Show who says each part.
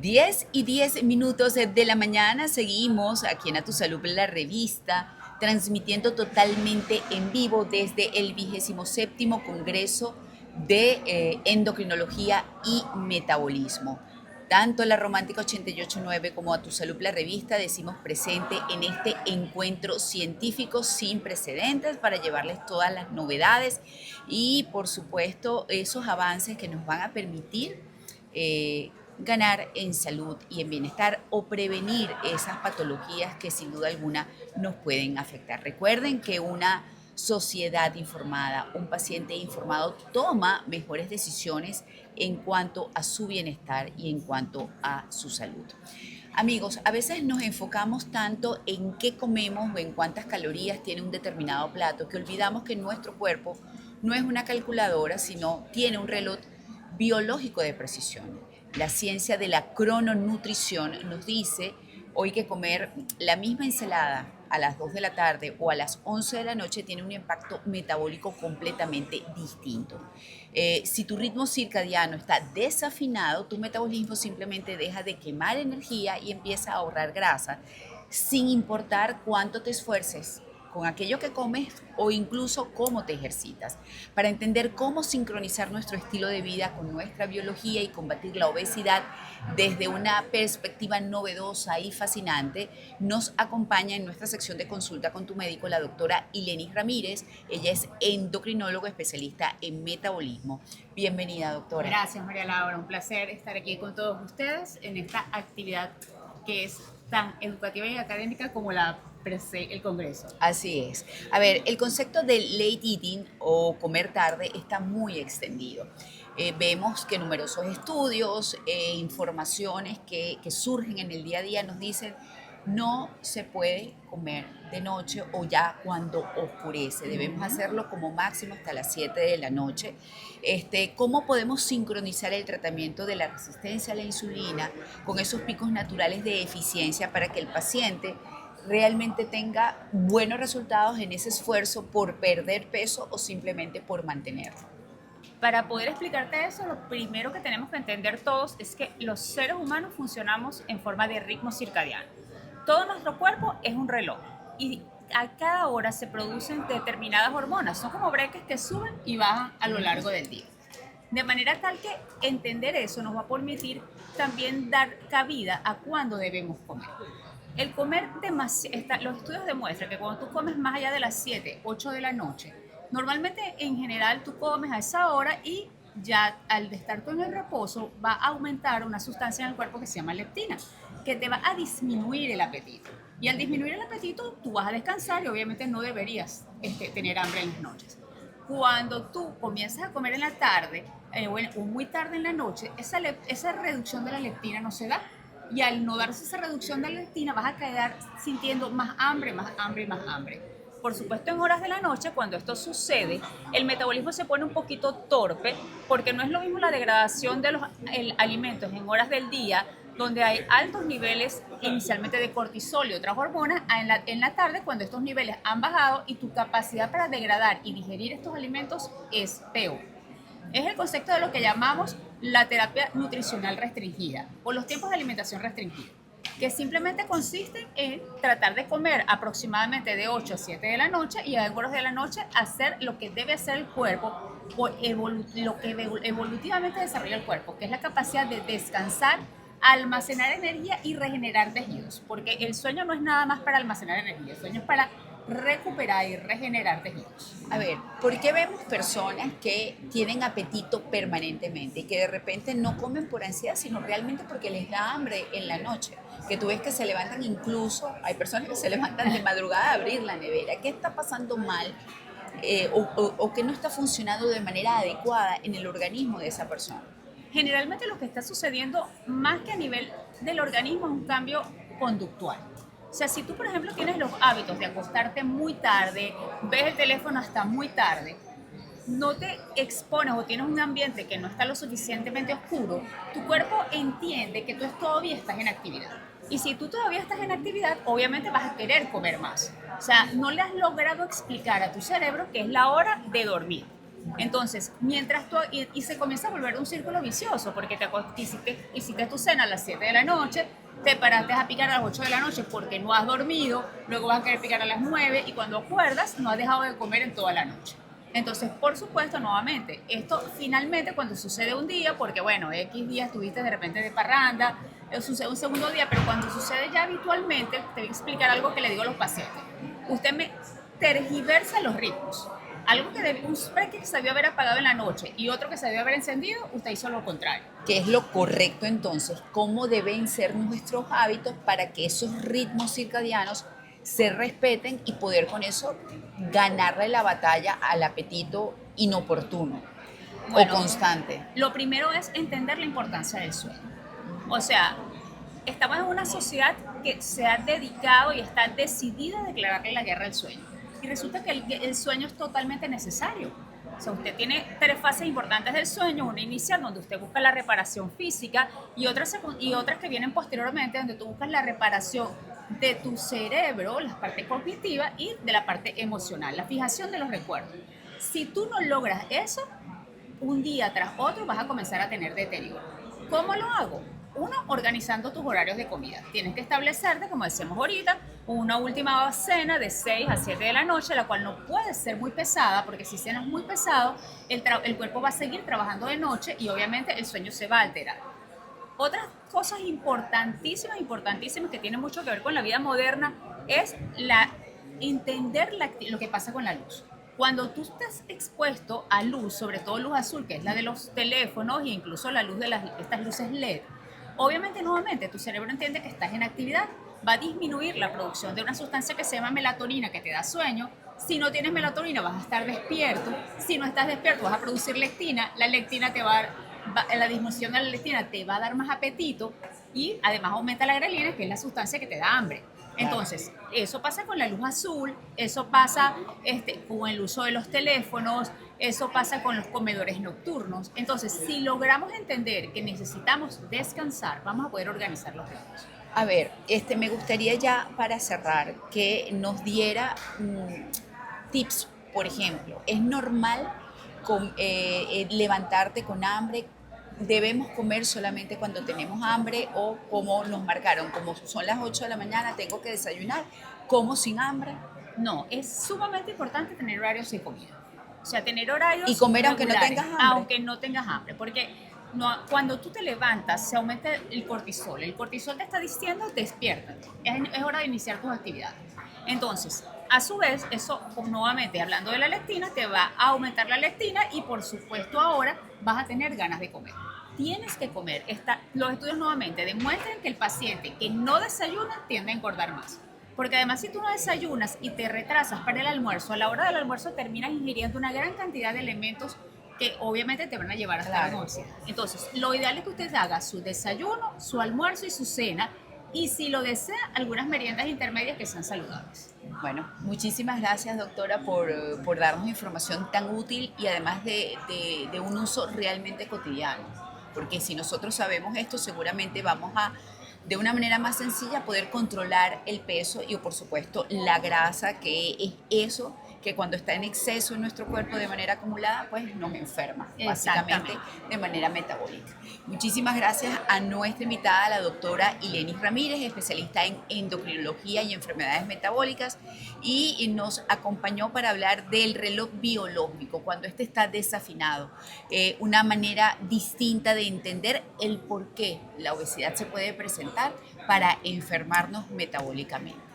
Speaker 1: 10:10 de la mañana, seguimos aquí en A Tu Salud, la revista, transmitiendo totalmente en vivo desde el 27º Congreso de Endocrinología y Metabolismo. Tanto la Romántica 889 como A Tu Salud, la revista, decimos presente en este encuentro científico sin precedentes para llevarles todas las novedades y, por supuesto, esos avances que nos van a permitir ganar en salud y en bienestar o prevenir esas patologías que sin duda alguna nos pueden afectar. Recuerden que una sociedad informada, un paciente informado toma mejores decisiones en cuanto a su bienestar y en cuanto a su salud. Amigos, a veces nos enfocamos tanto en qué comemos o en cuántas calorías tiene un determinado plato que olvidamos que nuestro cuerpo no es una calculadora, sino tiene un reloj biológico de precisión. La ciencia de la crononutrición nos dice hoy que comer la misma ensalada a las 2 de la tarde o a las 11 de la noche tiene un impacto metabólico completamente distinto. Si tu ritmo circadiano está desafinado, tu metabolismo simplemente deja de quemar energía y empieza a ahorrar grasa, sin importar cuánto te esfuerces con aquello que comes o incluso cómo te ejercitas. Para entender cómo sincronizar nuestro estilo de vida con nuestra biología y combatir la obesidad desde una perspectiva novedosa y fascinante, nos acompaña en nuestra sección de consulta con tu médico la doctora Ilenis Ramírez. Ella es endocrinóloga especialista en metabolismo. Bienvenida, doctora.
Speaker 2: Gracias, María Laura. Un placer estar aquí con todos ustedes en esta actividad que es tan educativa y académica como el Congreso.
Speaker 1: Así es. A ver, el concepto de late eating o comer tarde está muy extendido. Vemos que numerosos estudios, informaciones que surgen en el día a día nos dicen no se puede comer de noche o ya cuando oscurece. Debemos hacerlo como máximo hasta las 7 de la noche. ¿Cómo podemos sincronizar el tratamiento de la resistencia a la insulina con esos picos naturales de eficiencia para que el paciente realmente tenga buenos resultados en ese esfuerzo por perder peso o simplemente por mantenerlo?
Speaker 2: Para poder explicarte eso, lo primero que tenemos que entender todos es que los seres humanos funcionamos en forma de ritmo circadiano. Todo nuestro cuerpo es un reloj y a cada hora se producen determinadas hormonas. Son como breques que suben y bajan a lo largo del día. De manera tal que entender eso nos va a permitir también dar cabida a cuándo debemos comer. El comer demasiado, los estudios demuestran que cuando tú comes más allá de las 7, 8 de la noche, normalmente en general tú comes a esa hora y ya al estar tú en el reposo va a aumentar una sustancia en el cuerpo que se llama leptina, que te va a disminuir el apetito. Y al disminuir el apetito, tú vas a descansar y obviamente no deberías tener hambre en las noches. Cuando tú comienzas a comer en la tarde o muy tarde en la noche, esa reducción de la leptina no se da. Y al no darse esa reducción de la leptina, vas a quedar sintiendo más hambre, más hambre y más hambre. Por supuesto, en horas de la noche, cuando esto sucede, el metabolismo se pone un poquito torpe, porque no es lo mismo la degradación de los alimentos en horas del día, donde hay altos niveles inicialmente de cortisol y otras hormonas, en la tarde, cuando estos niveles han bajado y tu capacidad para degradar y digerir estos alimentos es peor. Es el concepto de lo que llamamos la terapia nutricional restringida o los tiempos de alimentación restringida, que simplemente consiste en tratar de comer aproximadamente de 8 a 7 de la noche y a horas de la noche hacer lo que debe hacer el cuerpo o lo que evolutivamente desarrolla el cuerpo, que es la capacidad de descansar, almacenar energía y regenerar tejidos, porque el sueño no es nada más para almacenar energía, el sueño es para recuperar y regenerar tejidos.
Speaker 1: A ver, ¿por qué vemos personas que tienen apetito permanentemente y que de repente no comen por ansiedad, sino realmente porque les da hambre en la noche? Que tú ves que se levantan incluso, hay personas que se levantan de madrugada a abrir la nevera. ¿Qué está pasando mal o que no está funcionando de manera adecuada en el organismo de esa persona?
Speaker 2: Generalmente lo que está sucediendo más que a nivel del organismo es un cambio conductual. O sea, si tú, por ejemplo, tienes los hábitos de acostarte muy tarde, ves el teléfono hasta muy tarde, no te expones o tienes un ambiente que no está lo suficientemente oscuro, tu cuerpo entiende que tú todavía estás en actividad. Y si tú todavía estás en actividad, obviamente vas a querer comer más. O sea, no le has logrado explicar a tu cerebro que es la hora de dormir. Entonces, mientras tú, y se comienza a volver un círculo vicioso, porque hiciste tu cena a las 7 de la noche, te paraste a picar a las 8 de la noche porque no has dormido, luego vas a querer picar a las 9 y cuando acuerdas no has dejado de comer en toda la noche. Entonces, por supuesto, nuevamente, esto finalmente cuando sucede un día, porque bueno, X días estuviste de repente de parranda, sucede un segundo día, pero cuando sucede ya habitualmente, te voy a explicar algo que le digo a los pacientes. Usted me tergiversa los ritmos. Algo un spray que se debió haber apagado en la noche y otro que se debió haber encendido, usted hizo lo contrario.
Speaker 1: ¿Qué es lo correcto entonces? ¿Cómo deben ser nuestros hábitos para que esos ritmos circadianos se respeten y poder con eso ganarle la batalla al apetito inoportuno o constante?
Speaker 2: Lo primero es entender la importancia del sueño. O sea, estamos en una sociedad que se ha dedicado y está decidida a declararle la guerra al sueño. Y resulta que el sueño es totalmente necesario. O sea, usted tiene 3 fases importantes del sueño, una inicial donde usted busca la reparación física y otras que vienen posteriormente donde tú buscas la reparación de tu cerebro, la parte cognitiva y de la parte emocional, la fijación de los recuerdos. Si tú no logras eso, un día tras otro vas a comenzar a tener deterioro. ¿Cómo lo hago? Uno, organizando tus horarios de comida. Tienes que establecerte, como decíamos ahorita, una última cena de 6 a 7 de la noche, la cual no puede ser muy pesada, porque si cenas muy pesado, el cuerpo va a seguir trabajando de noche y obviamente el sueño se va a alterar. Otras cosas importantísimas que tienen mucho que ver con la vida moderna es entender lo que pasa con la luz. Cuando tú estás expuesto a luz, sobre todo luz azul, que es la de los teléfonos e incluso la luz de estas luces LED, obviamente nuevamente tu cerebro entiende que estás en actividad, va a disminuir la producción de una sustancia que se llama melatonina que te da sueño. Si no tienes melatonina vas a estar despierto, si no estás despierto vas a producir lectina, la lectina te va a dar, la disminución de la lectina te va a dar más apetito y además aumenta la grelina, que es la sustancia que te da hambre. Entonces, eso pasa con la luz azul, eso pasa con el uso de los teléfonos, eso pasa con los comedores nocturnos. Entonces, si logramos entender que necesitamos descansar, vamos a poder organizar los ritmos.
Speaker 1: A ver, me gustaría ya para cerrar que nos diera tips, por ejemplo, ¿es normal levantarte con hambre? ¿Debemos comer solamente cuando tenemos hambre o como nos marcaron? Como son las 8 de la mañana, tengo que desayunar, ¿como sin hambre?
Speaker 2: No, es sumamente importante tener horarios de comida. O sea, tener horarios
Speaker 1: y comer aunque no tengas hambre.
Speaker 2: Aunque no tengas hambre, porque cuando tú te levantas se aumenta el cortisol. El cortisol te está diciendo despiértate, es hora de iniciar tus actividades. Entonces, a su vez, eso nuevamente hablando de la lectina, te va a aumentar la lectina y por supuesto ahora vas a tener ganas de comer. Tienes que comer. Los estudios nuevamente demuestran que el paciente que no desayuna tiende a engordar más. Porque además si tú no desayunas y te retrasas para el almuerzo, a la hora del almuerzo terminas ingiriendo una gran cantidad de elementos que obviamente te van a llevar hasta la obesidad. Entonces, lo ideal es que usted haga su desayuno, su almuerzo y su cena, y si lo desea, algunas meriendas intermedias que sean saludables.
Speaker 1: Bueno, muchísimas gracias, doctora, por darnos información tan útil y además de un uso realmente cotidiano. Porque si nosotros sabemos esto, seguramente vamos a, de una manera más sencilla, poder controlar el peso y, por supuesto, la grasa, que es eso que cuando está en exceso en nuestro cuerpo de manera acumulada, pues nos enferma, básicamente de manera metabólica. Muchísimas gracias a nuestra invitada, la doctora Ilenis Ramírez, especialista en endocrinología y enfermedades metabólicas, y nos acompañó para hablar del reloj biológico, cuando este está desafinado, una manera distinta de entender el por qué la obesidad se puede presentar para enfermarnos metabólicamente.